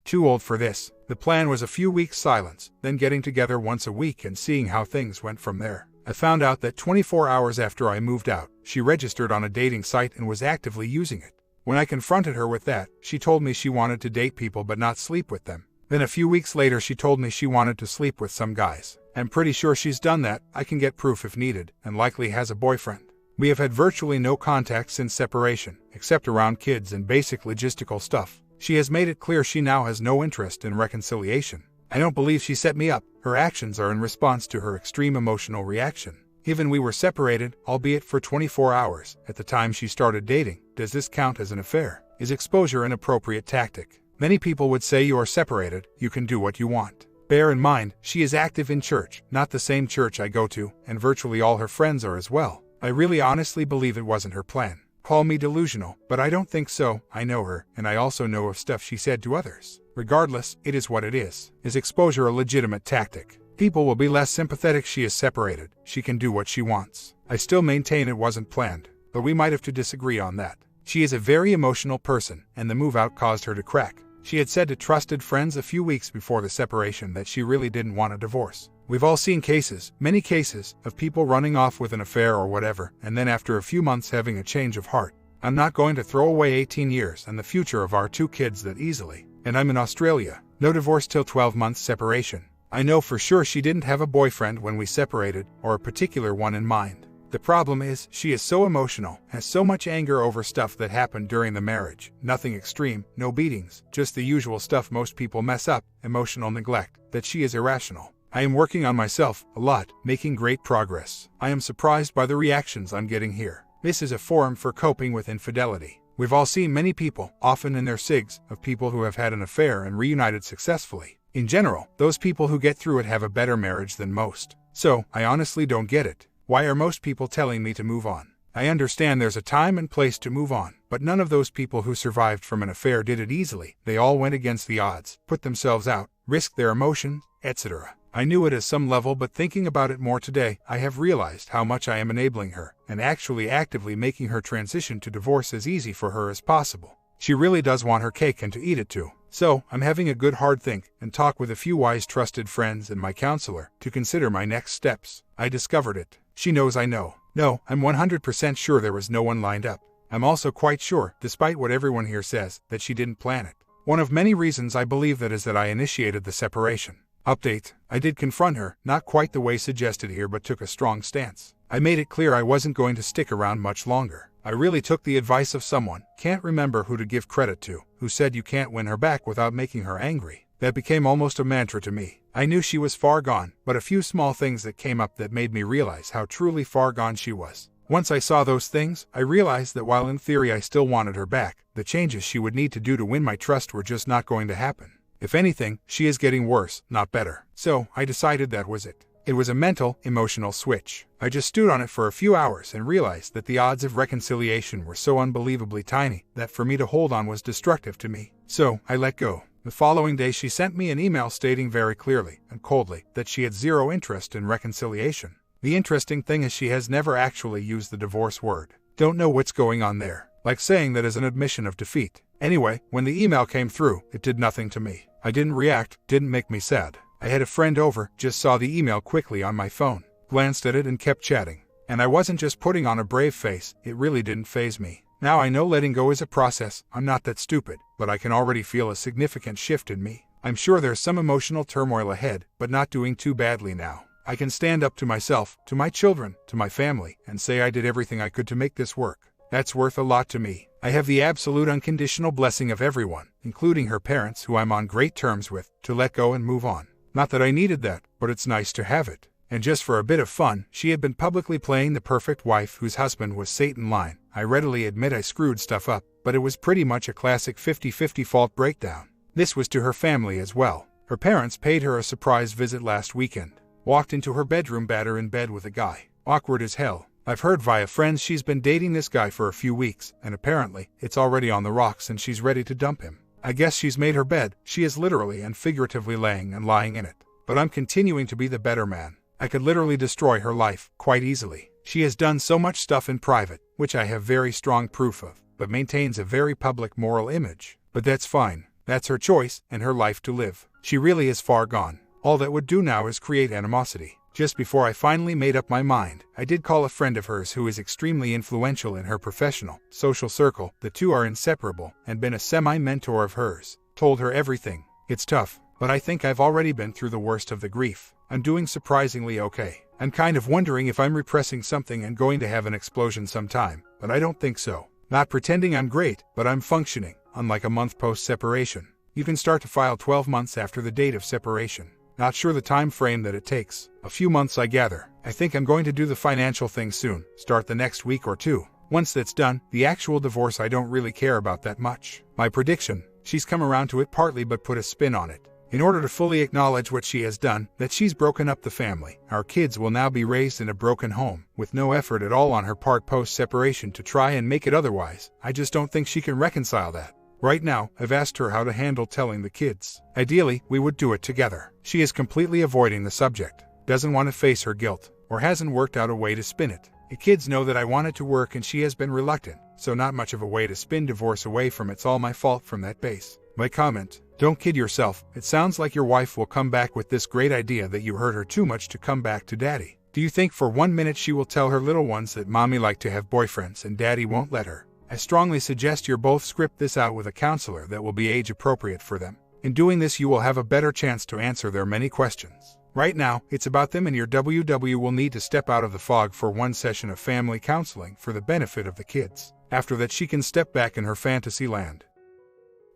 Too old for this. The plan was a few weeks silence, then getting together once a week and seeing how things went from there. I found out that 24 hours after I moved out, she registered on a dating site and was actively using it. When I confronted her with that, she told me she wanted to date people but not sleep with them. Then a few weeks later she told me she wanted to sleep with some guys. I'm pretty sure she's done that, I can get proof if needed, and likely has a boyfriend. We have had virtually no contact since separation, except around kids and basic logistical stuff. She has made it clear she now has no interest in reconciliation. I don't believe she set me up. Her actions are in response to her extreme emotional reaction. Even we were separated, albeit for 24 hours, at the time she started dating. Does this count as an affair? Is exposure an appropriate tactic? Many people would say you are separated, you can do what you want. Bear in mind, she is active in church, not the same church I go to, and virtually all her friends are as well. I really honestly believe it wasn't her plan. Call me delusional, but I don't think so. I know her, and I also know of stuff she said to others. Regardless, it is what it is. Is exposure a legitimate tactic? People will be less sympathetic. She is separated. She can do what she wants. I still maintain it wasn't planned, but we might have to disagree on that. She is a very emotional person, and the move out caused her to crack. She had said to trusted friends a few weeks before the separation that she really didn't want a divorce. We've all seen cases, many cases, of people running off with an affair or whatever, and then after a few months having a change of heart. I'm not going to throw away 18 years and the future of our 2 kids that easily. And I'm in Australia. No divorce till 12 months separation. I know for sure she didn't have a boyfriend when we separated, or a particular one in mind. The problem is, she is so emotional, has so much anger over stuff that happened during the marriage. Nothing extreme, no beatings, just the usual stuff most people mess up, emotional neglect, that she is irrational. I am working on myself, a lot, making great progress. I am surprised by the reactions I'm getting here. This is a forum for coping with infidelity. We've all seen many people, often in their SIGs, of people who have had an affair and reunited successfully. In general, those people who get through it have a better marriage than most. So, I honestly don't get it. Why are most people telling me to move on? I understand there's a time and place to move on, but none of those people who survived from an affair did it easily. They all went against the odds, put themselves out, risked their emotions, etc. I knew it at some level, but thinking about it more today, I have realized how much I am enabling her, and actually actively making her transition to divorce as easy for her as possible. She really does want her cake and to eat it too. So, I'm having a good hard think, and talk with a few wise trusted friends and my counselor, to consider my next steps. I discovered it. She knows I know. No, I'm 100% sure there was no one lined up. I'm also quite sure, despite what everyone here says, that she didn't plan it. One of many reasons I believe that is that I initiated the separation. Update. I did confront her, not quite the way suggested here, but took a strong stance. I made it clear I wasn't going to stick around much longer. I really took the advice of someone, can't remember who to give credit to, who said you can't win her back without making her angry. That became almost a mantra to me. I knew she was far gone, but a few small things that came up that made me realize how truly far gone she was. Once I saw those things, I realized that while in theory I still wanted her back, the changes she would need to do to win my trust were just not going to happen. If anything, she is getting worse, not better. So, I decided that was it. It was a mental, emotional switch. I just stood on it for a few hours and realized that the odds of reconciliation were so unbelievably tiny that for me to hold on was destructive to me. So, I let go. The following day she sent me an email stating very clearly and coldly that she had zero interest in reconciliation. The interesting thing is she has never actually used the divorce word. Don't know what's going on there. Like saying that as an admission of defeat. Anyway, when the email came through, it did nothing to me. I didn't react, didn't make me sad. I had a friend over, just saw the email quickly on my phone, glanced at it and kept chatting. And I wasn't just putting on a brave face, it really didn't faze me. Now I know letting go is a process, I'm not that stupid, but I can already feel a significant shift in me. I'm sure there's some emotional turmoil ahead, but not doing too badly now. I can stand up to myself, to my children, to my family, and say I did everything I could to make this work. That's worth a lot to me. I have the absolute unconditional blessing of everyone, including her parents who I'm on great terms with, to let go and move on. Not that I needed that, but it's nice to have it. And just for a bit of fun, she had been publicly playing the perfect wife whose husband was Satan line. I readily admit I screwed stuff up, but it was pretty much a classic 50-50 fault breakdown. This was to her family as well. Her parents paid her a surprise visit last weekend. Walked into her bedroom, batter in bed with a guy. Awkward as hell. I've heard via friends she's been dating this guy for a few weeks, and apparently, it's already on the rocks and she's ready to dump him. I guess she's made her bed, she is literally and figuratively laying and lying in it. But I'm continuing to be the better man. I could literally destroy her life, quite easily. She has done so much stuff in private, which I have very strong proof of, but maintains a very public moral image. But that's fine. That's her choice and her life to live. She really is far gone. All that would do now is create animosity. Just before I finally made up my mind, I did call a friend of hers who is extremely influential in her professional, social circle. The two are inseparable, and been a semi-mentor of hers. Told her everything. It's tough, but I think I've already been through the worst of the grief. I'm doing surprisingly okay. I'm kind of wondering if I'm repressing something and going to have an explosion sometime, but I don't think so. Not pretending I'm great, but I'm functioning, unlike a month post-separation. You can start to file 12 months after the date of separation. Not sure the time frame that it takes. A few months, I gather. I think I'm going to do the financial thing soon, start the next week or two. Once that's done, the actual divorce I don't really care about that much. My prediction, she's come around to it partly but put a spin on it. In order to fully acknowledge what she has done, that she's broken up the family. Our kids will now be raised in a broken home, with no effort at all on her part post-separation to try and make it otherwise. I just don't think she can reconcile that. Right now, I've asked her how to handle telling the kids. Ideally, we would do it together. She is completely avoiding the subject, doesn't want to face her guilt, or hasn't worked out a way to spin it. The kids know that I want it to work and she has been reluctant, so not much of a way to spin divorce away from it's all my fault from that base. My comment, don't kid yourself, it sounds like your wife will come back with this great idea that you hurt her too much to come back to daddy. Do you think for 1 minute she will tell her little ones that mommy like to have boyfriends and daddy won't let her? I strongly suggest you both script this out with a counselor that will be age appropriate for them. In doing this, you will have a better chance to answer their many questions. Right now, it's about them, and your WW will need to step out of the fog for one session of family counseling for the benefit of the kids. After that, she can step back in her fantasy land.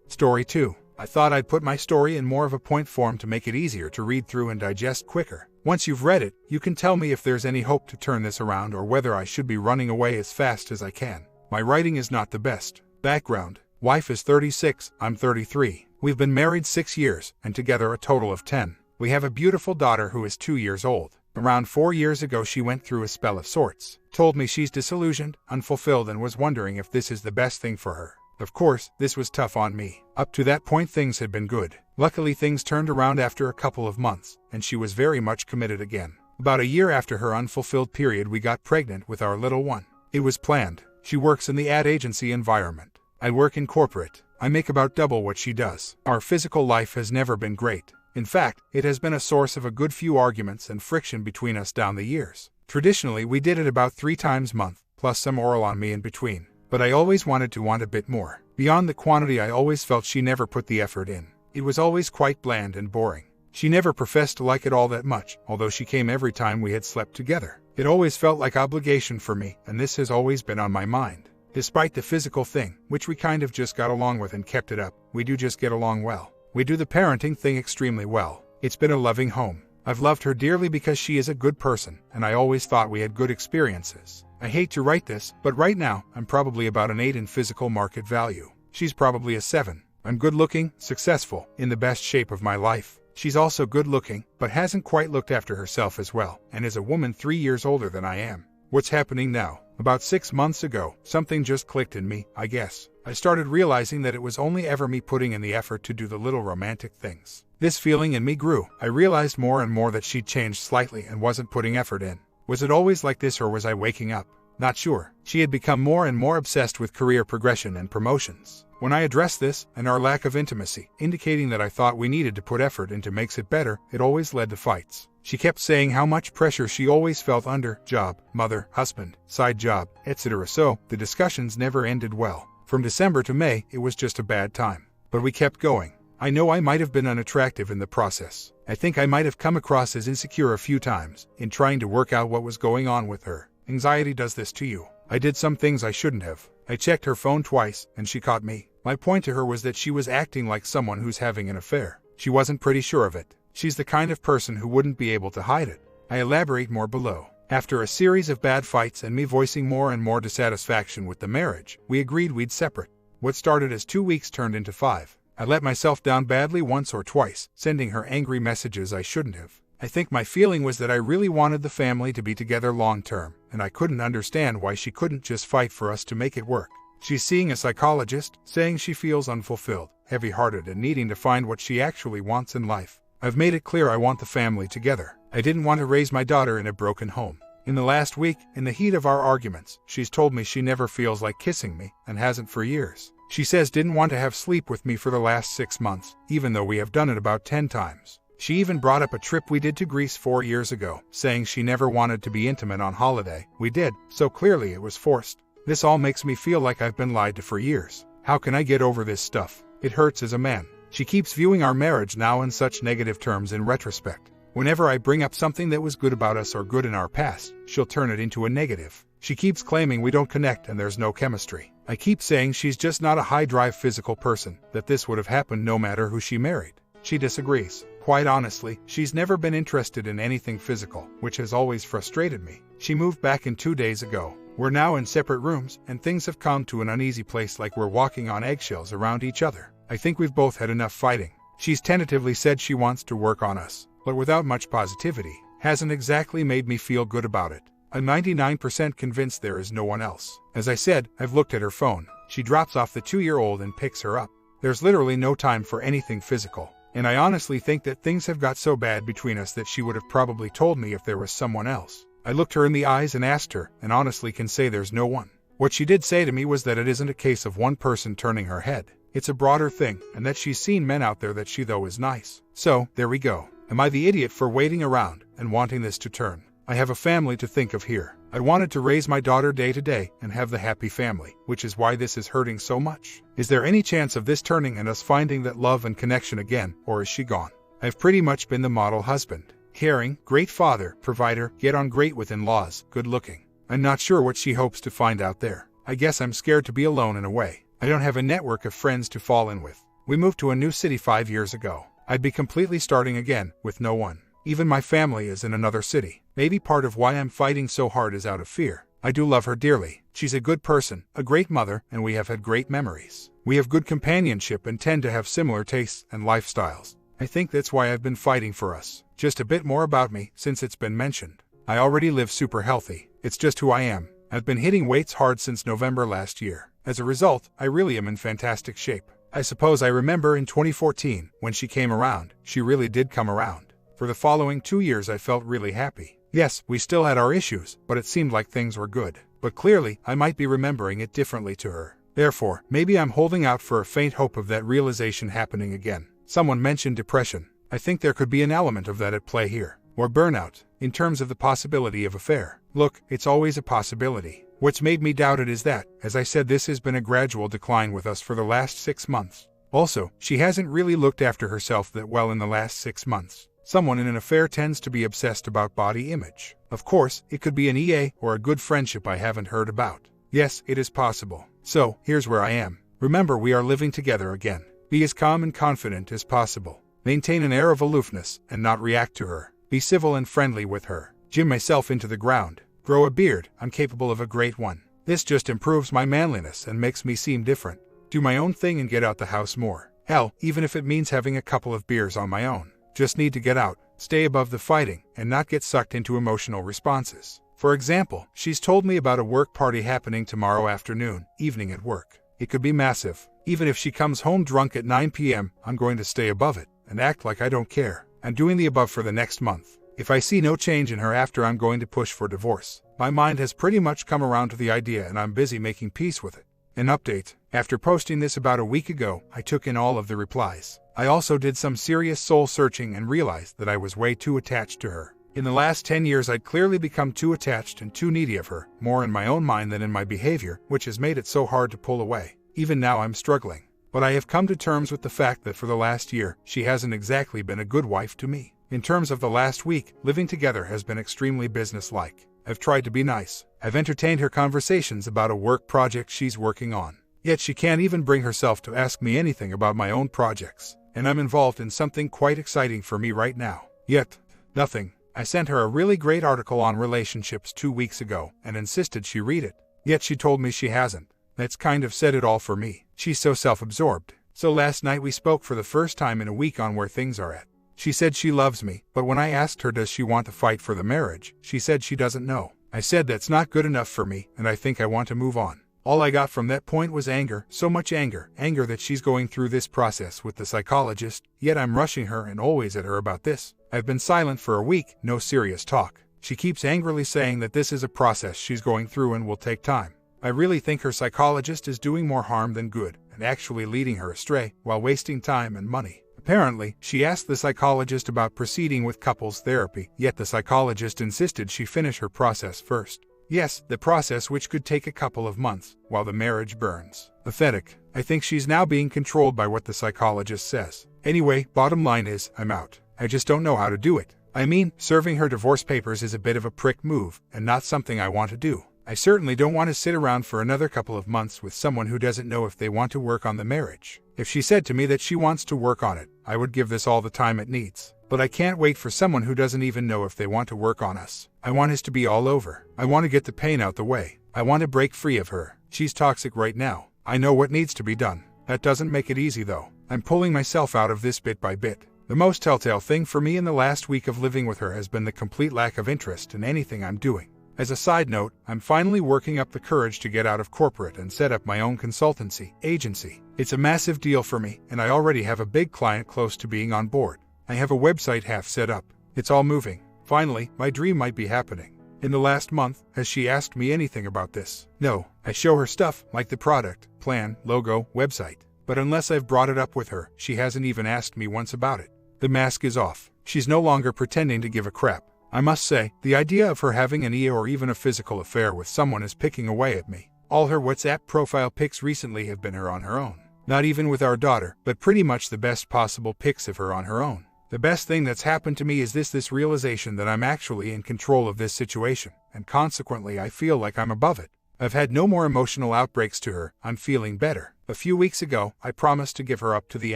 Story 2. I thought I'd put my story in more of a point form to make it easier to read through and digest quicker. Once you've read it, you can tell me if there's any hope to turn this around or whether I should be running away as fast as I can. My writing is not the best. Background. Wife is 36, I'm 33. We've been married 6 years, and together a total of 10. We have a beautiful daughter who is 2 years old. Around 4 years ago she went through a spell of sorts. Told me she's disillusioned, unfulfilled, and was wondering if this is the best thing for her. Of course, this was tough on me. Up to that point things had been good. Luckily things turned around after a couple of months, and she was very much committed again. About a year after her unfulfilled period we got pregnant with our little one. It was planned. She works in the ad agency environment. I work in corporate. I make about double what she does. Our physical life has never been great. In fact, it has been a source of a good few arguments and friction between us down the years. Traditionally, we did it about 3 times a month, plus some oral on me in between. But I always wanted to want a bit more. Beyond the quantity, I always felt she never put the effort in. It was always quite bland and boring. She never professed to like it all that much, although she came every time we had slept together. It always felt like obligation for me, and this has always been on my mind. Despite the physical thing, which we kind of just got along with and kept it up, we do just get along well. We do the parenting thing extremely well. It's been a loving home. I've loved her dearly because she is a good person, and I always thought we had good experiences. I hate to write this, but right now, I'm probably about an 8 in physical market value. She's probably a 7. I'm good looking, successful, in the best shape of my life. She's also good looking, but hasn't quite looked after herself as well, and is a woman 3 years older than I am. What's happening now? About 6 months ago, something just clicked in me, I guess. I started realizing that it was only ever me putting in the effort to do the little romantic things. This feeling in me grew. I realized more and more that she'd changed slightly and wasn't putting effort in. Was it always like this, or was I waking up? Not sure. She had become more and more obsessed with career progression and promotions. When I addressed this, and our lack of intimacy, indicating that I thought we needed to put effort into makes it better, it always led to fights. She kept saying how much pressure she always felt under job, mother, husband, side job, etc. So, the discussions never ended well. From December to May, it was just a bad time. But we kept going. I know I might have been unattractive in the process. I think I might have come across as insecure a few times, in trying to work out what was going on with her. Anxiety does this to you. I did some things I shouldn't have. I checked her phone twice, and she caught me. My point to her was that she was acting like someone who's having an affair. She wasn't pretty sure of it. She's the kind of person who wouldn't be able to hide it. I elaborate more below. After a series of bad fights and me voicing more and more dissatisfaction with the marriage, we agreed we'd separate. What started as 2 weeks turned into 5. I let myself down badly once or twice, sending her angry messages I shouldn't have. I think my feeling was that I really wanted the family to be together long term, and I couldn't understand why she couldn't just fight for us to make it work. She's seeing a psychologist, saying she feels unfulfilled, heavy-hearted, and needing to find what she actually wants in life. I've made it clear I want the family together. I didn't want to raise my daughter in a broken home. In the last week, in the heat of our arguments, she's told me she never feels like kissing me, and hasn't for years. She says didn't want to have sleep with me for the last 6 months, even though we have done it about 10 times. She even brought up a trip we did to Greece 4 years ago, saying she never wanted to be intimate on holiday. We did, so clearly it was forced. This all makes me feel like I've been lied to for years. How can I get over this stuff? It hurts as a man. She keeps viewing our marriage now in such negative terms in retrospect. Whenever I bring up something that was good about us or good in our past, she'll turn it into a negative. She keeps claiming we don't connect and there's no chemistry. I keep saying she's just not a high-drive physical person, that this would have happened no matter who she married. She disagrees. Quite honestly, she's never been interested in anything physical, which has always frustrated me. She moved back in 2 days ago. We're now in separate rooms, and things have come to an uneasy place like we're walking on eggshells around each other. I think we've both had enough fighting. She's tentatively said she wants to work on us, but without much positivity. Hasn't exactly made me feel good about it. I'm 99% convinced there is no one else. As I said, I've looked at her phone. She drops off the 2-year-old and picks her up. There's literally no time for anything physical. And I honestly think that things have got so bad between us that she would have probably told me if there was someone else. I looked her in the eyes and asked her, and honestly can say there's no one. What she did say to me was that it isn't a case of one person turning her head. It's a broader thing, and that she's seen men out there that she though is nice. So, there we go. Am I the idiot for waiting around and wanting this to turn? I have a family to think of here. I wanted to raise my daughter day to day and have the happy family, which is why this is hurting so much. Is there any chance of this turning and us finding that love and connection again, or is she gone? I've pretty much been the model husband. Caring, great father, provider, get on great with in-laws, good looking. I'm not sure what she hopes to find out there. I guess I'm scared to be alone in a way. I don't have a network of friends to fall in with. We moved to a new city 5 years ago. I'd be completely starting again, with no one. Even my family is in another city. Maybe part of why I'm fighting so hard is out of fear. I do love her dearly. She's a good person, a great mother, and we have had great memories. We have good companionship and tend to have similar tastes and lifestyles. I think that's why I've been fighting for us. Just a bit more about me, since it's been mentioned. I already live super healthy. It's just who I am. I've been hitting weights hard since November last year. As a result, I really am in fantastic shape. I suppose I remember in 2014, when she came around, she really did come around. For the following 2 years I felt really happy. Yes, we still had our issues, but it seemed like things were good. But clearly, I might be remembering it differently to her. Therefore, maybe I'm holding out for a faint hope of that realization happening again. Someone mentioned depression. I think there could be an element of that at play here. Or burnout, in terms of the possibility of affair. Look, it's always a possibility. What's made me doubt it is that, as I said, this has been a gradual decline with us for the last 6 months. Also, she hasn't really looked after herself that well in the last 6 months. Someone in an affair tends to be obsessed about body image. Of course, it could be an EA or a good friendship I haven't heard about. Yes, it is possible. So, here's where I am. Remember, we are living together again. Be as calm and confident as possible. Maintain an air of aloofness and not react to her. Be civil and friendly with her. Gym myself into the ground. Grow a beard. I'm capable of a great one. This just improves my manliness and makes me seem different. Do my own thing and get out the house more. Hell, even if it means having a couple of beers on my own. Just need to get out, stay above the fighting, and not get sucked into emotional responses. For example, she's told me about a work party happening tomorrow afternoon, evening at work. It could be massive. Even if she comes home drunk at 9 p.m., I'm going to stay above it and act like I don't care. I'm doing the above for the next month. If I see no change in her after, I'm going to push for divorce. My mind has pretty much come around to the idea and I'm busy making peace with it. An update. After posting this about a week ago, I took in all of the replies. I also did some serious soul searching and realized that I was way too attached to her. In the last 10 years I'd clearly become too attached and too needy of her, more in my own mind than in my behavior, which has made it so hard to pull away. Even now I'm struggling. But I have come to terms with the fact that for the last year, she hasn't exactly been a good wife to me. In terms of the last week, living together has been extremely businesslike. I've tried to be nice. I've entertained her conversations about a work project she's working on. Yet she can't even bring herself to ask me anything about my own projects. And I'm involved in something quite exciting for me right now. Yet, nothing. I sent her a really great article on relationships 2 weeks ago and insisted she read it. Yet she told me she hasn't. That's kind of said it all for me. She's so self-absorbed. So last night we spoke for the first time in a week on where things are at. She said she loves me, but when I asked her does she want to fight for the marriage, she said she doesn't know. I said that's not good enough for me and I think I want to move on. All I got from that point was anger, so much anger that she's going through this process with the psychologist, yet I'm rushing her and always at her about this. I've been silent for a week, no serious talk. She keeps angrily saying that this is a process she's going through and will take time. I really think her psychologist is doing more harm than good, and actually leading her astray while wasting time and money. Apparently, she asked the psychologist about proceeding with couples therapy, yet the psychologist insisted she finish her process first. Yes, the process which could take a couple of months, while the marriage burns. Pathetic. I think she's now being controlled by what the psychologist says. Anyway, bottom line is, I'm out. I just don't know how to do it. I mean, serving her divorce papers is a bit of a prick move, and not something I want to do. I certainly don't want to sit around for another couple of months with someone who doesn't know if they want to work on the marriage. If she said to me that she wants to work on it, I would give this all the time it needs. But I can't wait for someone who doesn't even know if they want to work on us. I want this to be all over. I want to get the pain out the way. I want to break free of her. She's toxic right now. I know what needs to be done. That doesn't make it easy though. I'm pulling myself out of this bit by bit. The most telltale thing for me in the last week of living with her has been the complete lack of interest in anything I'm doing. As a side note, I'm finally working up the courage to get out of corporate and set up my own consultancy agency. It's a massive deal for me, and I already have a big client close to being on board. I have a website half set up. It's all moving. Finally, my dream might be happening. In the last month, has she asked me anything about this? No. I show her stuff, like the product, plan, logo, website. But unless I've brought it up with her, she hasn't even asked me once about it. The mask is off. She's no longer pretending to give a crap. I must say, the idea of her having an or even a physical affair with someone is picking away at me. All her WhatsApp profile pics recently have been her on her own. Not even with our daughter, but pretty much the best possible pics of her on her own. The best thing that's happened to me is this realization that I'm actually in control of this situation, and consequently I feel like I'm above it. I've had no more emotional outbreaks to her. I'm feeling better. A few weeks ago, I promised to give her up to the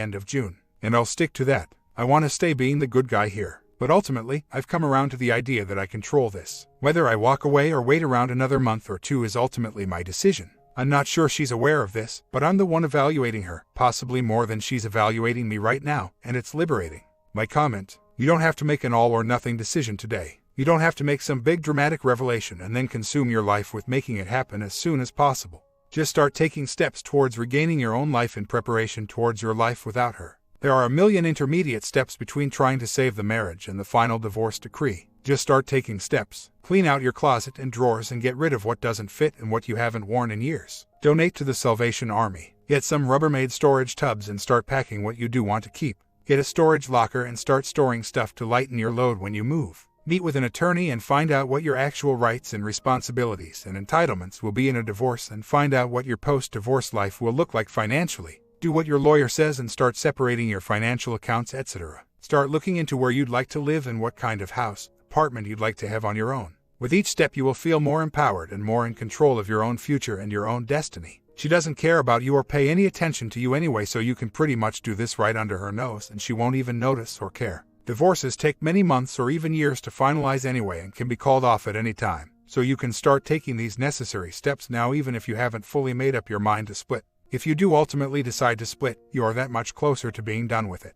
end of June, and I'll stick to that. I want to stay being the good guy here. But ultimately, I've come around to the idea that I control this. Whether I walk away or wait around another month or two is ultimately my decision. I'm not sure she's aware of this, but I'm the one evaluating her, possibly more than she's evaluating me right now, and it's liberating. My comment: you don't have to make an all or nothing decision today. You don't have to make some big dramatic revelation and then consume your life with making it happen as soon as possible. Just start taking steps towards regaining your own life in preparation towards your life without her. There are a million intermediate steps between trying to save the marriage and the final divorce decree. Just start taking steps. Clean out your closet and drawers and get rid of what doesn't fit and what you haven't worn in years. Donate to the Salvation Army. Get some Rubbermaid storage tubs and start packing what you do want to keep. Get a storage locker and start storing stuff to lighten your load when you move. Meet with an attorney and find out what your actual rights and responsibilities and entitlements will be in a divorce, and find out what your post-divorce life will look like financially. Do what your lawyer says and start separating your financial accounts, etc. Start looking into where you'd like to live and what kind of house, apartment you'd like to have on your own. With each step you will feel more empowered and more in control of your own future and your own destiny. She doesn't care about you or pay any attention to you anyway, so you can pretty much do this right under her nose and she won't even notice or care. Divorces take many months or even years to finalize anyway and can be called off at any time, so you can start taking these necessary steps now even if you haven't fully made up your mind to split. If you do ultimately decide to split, you are that much closer to being done with it.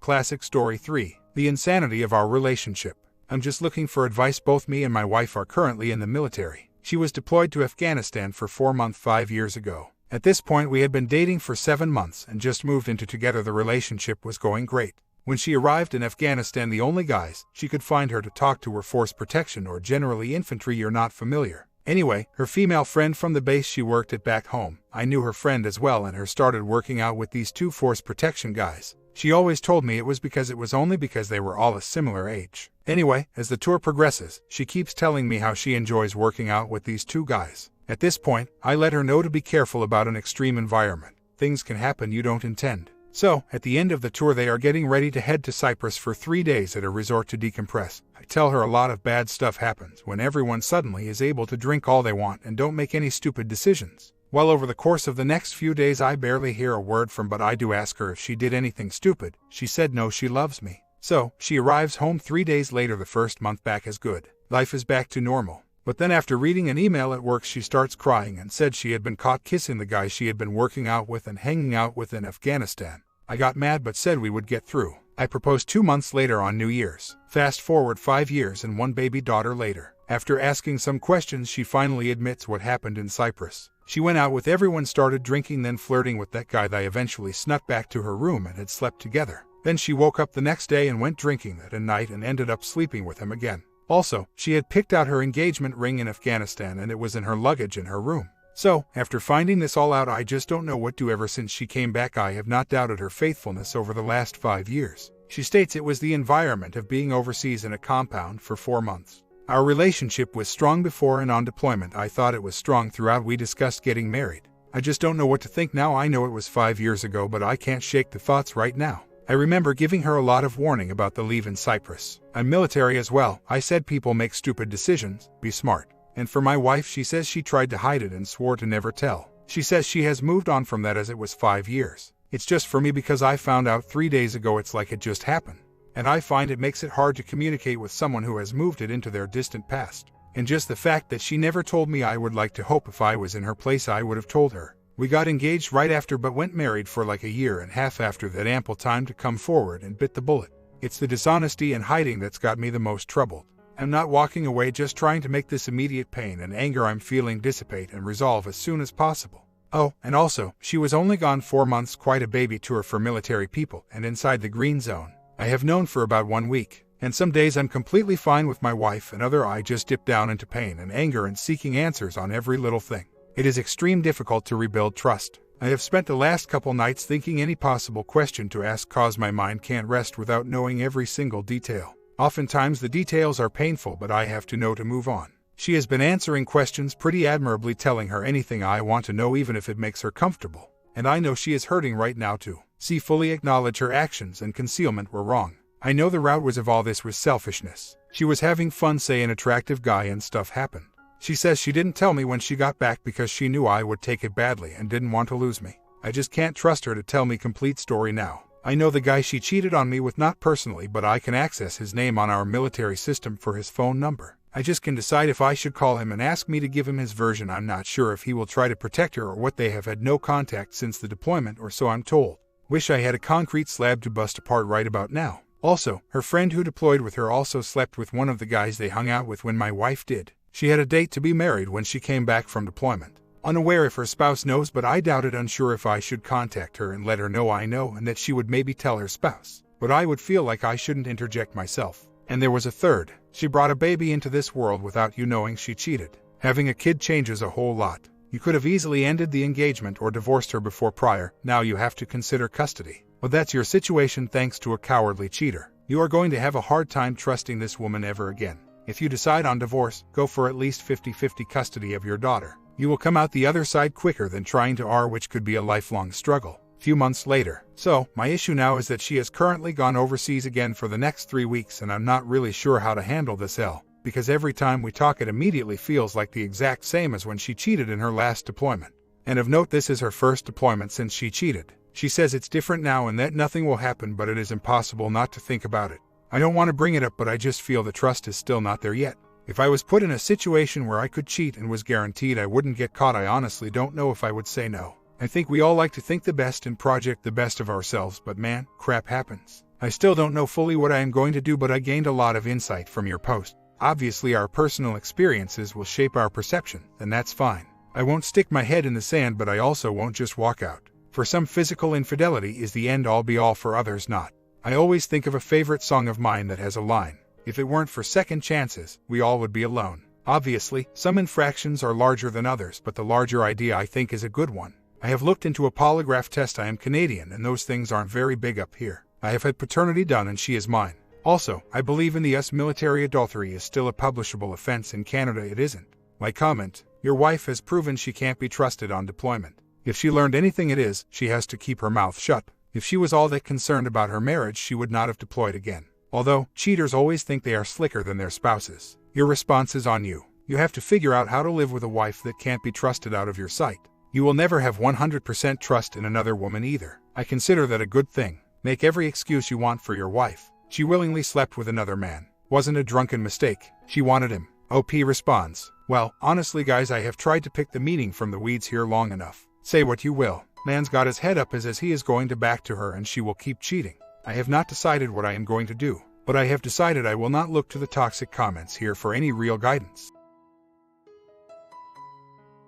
Classic Story 3. The Insanity of Our Relationship. I'm just looking for advice. Both me and my wife are currently in the military. She was deployed to Afghanistan for 4 months 5 years ago. At this point we had been dating for 7 months and just moved into together. The relationship was going great. When she arrived in Afghanistan, the only guys she could find her to talk to were force protection or generally infantry. You're not familiar. Anyway, her female friend from the base she worked at back home, I knew her friend as well, and her started working out with these 2 force protection guys. She always told me it was only because they were all a similar age. Anyway, as the tour progresses, she keeps telling me how she enjoys working out with these 2 guys. At this point, I let her know to be careful about an extreme environment. Things can happen you don't intend. So, at the end of the tour they are getting ready to head to Cyprus for 3 days at a resort to decompress. I tell her a lot of bad stuff happens when everyone suddenly is able to drink all they want and don't make any stupid decisions. Well, over the course of the next few days I barely hear a word from, but I do ask her if she did anything stupid. She said no, she loves me. So, she arrives home 3 days later. The first month back is good. Life is back to normal. But then after reading an email at work she starts crying and said she had been caught kissing the guy she had been working out with and hanging out with in Afghanistan. I got mad but said we would get through. I proposed 2 months later on New Year's. Fast forward 5 years and 1 baby daughter later. After asking some questions she finally admits what happened in Cyprus. She went out with everyone, started drinking, then flirting with that guy. They eventually snuck back to her room and had slept together. Then she woke up the next day and went drinking that night and ended up sleeping with him again. Also, she had picked out her engagement ring in Afghanistan and it was in her luggage in her room. So, after finding this all out, I just don't know what to do. Ever since she came back, I have not doubted her faithfulness over the last 5 years. She states it was the environment of being overseas in a compound for 4 months. Our relationship was strong before and on deployment. I thought it was strong throughout. We discussed getting married. I just don't know what to think now. I know it was 5 years ago, but I can't shake the thoughts right now. I remember giving her a lot of warning about the leave in Cyprus. I'm military as well. I said people make stupid decisions, be smart. And for my wife, she says she tried to hide it and swore to never tell. She says she has moved on from that as it was 5 years. It's just for me because I found out 3 days ago. It's like it just happened. And I find it makes it hard to communicate with someone who has moved it into their distant past. And just the fact that she never told me, I would like to hope if I was in her place I would have told her. We got engaged right after but went married for like 1.5 years after that. Ample time to come forward and bit the bullet. It's the dishonesty and hiding that's got me the most troubled. I'm not walking away, just trying to make this immediate pain and anger I'm feeling dissipate and resolve as soon as possible. Oh, and also, she was only gone 4 months, quite a baby tour for military people, and inside the green zone. I have known for about 1 week, and some days I'm completely fine with my wife, and other I just dip down into pain and anger and seeking answers on every little thing. It is extreme difficult to rebuild trust. I have spent the last couple nights thinking any possible question to ask, cause my mind can't rest without knowing every single detail. Oftentimes the details are painful, but I have to know to move on. She has been answering questions pretty admirably, telling her anything I want to know, even if it makes her comfortable. And I know she is hurting right now too. Fully acknowledge her actions and concealment were wrong. I know the root of all this was selfishness. She was having fun, say an attractive guy, and stuff happened. She says she didn't tell me when she got back because she knew I would take it badly and didn't want to lose me. I just can't trust her to tell me complete story now. I know the guy she cheated on me with, not personally, but I can access his name on our military system for his phone number. I just can decide if I should call him and ask me to give him his version. I'm not sure if he will try to protect her or what. They have had no contact since the deployment, or so I'm told. Wish I had a concrete slab to bust apart right about now. Also, her friend who deployed with her also slept with one of the guys they hung out with when my wife did. She had a date to be married when she came back from deployment. Unaware if her spouse knows, but I doubt it. Unsure if I should contact her and let her know I know, and that she would maybe tell her spouse. But I would feel like I shouldn't interject myself. And there was a third. She brought a baby into this world without you knowing she cheated. Having a kid changes a whole lot. You could have easily ended the engagement or divorced her before prior. Now you have to consider custody. Well, that's your situation thanks to a cowardly cheater. You are going to have a hard time trusting this woman ever again. If you decide on divorce, go for at least 50-50 custody of your daughter. You will come out the other side quicker than trying to which could be a lifelong struggle. Few months later. So, my issue now is that she has currently gone overseas again for the next 3 weeks, and I'm not really sure how to handle this because every time we talk it immediately feels like the exact same as when she cheated in her last deployment. And of note, this is her first deployment since she cheated. She says it's different now and that nothing will happen, but it is impossible not to think about it. I don't want to bring it up, but I just feel the trust is still not there yet. If I was put in a situation where I could cheat and was guaranteed I wouldn't get caught, I honestly don't know if I would say no. I think we all like to think the best and project the best of ourselves, but man, crap happens. I still don't know fully what I am going to do, but I gained a lot of insight from your post. Obviously our personal experiences will shape our perception, and that's fine. I won't stick my head in the sand, but I also won't just walk out. For some, physical infidelity is the end-all be-all, for others not. I always think of a favorite song of mine that has a line. If it weren't for second chances, we all would be alone. Obviously, some infractions are larger than others, but the larger idea I think is a good one. I have looked into a polygraph test. I am Canadian, and those things aren't very big up here. I have had paternity done, and she is mine. Also, I believe in the US military adultery is still a publishable offense. In Canada it isn't. My comment: your wife has proven she can't be trusted on deployment. If she learned anything, it is, she has to keep her mouth shut. If she was all that concerned about her marriage, she would not have deployed again. Although, cheaters always think they are slicker than their spouses. Your response is on you. You have to figure out how to live with a wife that can't be trusted out of your sight. You will never have 100% trust in another woman either. I consider that a good thing. Make every excuse you want for your wife. She willingly slept with another man. Wasn't a drunken mistake. She wanted him. OP responds: well, honestly guys, I have tried to pick the meaning from the weeds here long enough. Say what you will. Man's got his head up as he is going to back to her and she will keep cheating. I have not decided what I am going to do, but I have decided I will not look to the toxic comments here for any real guidance.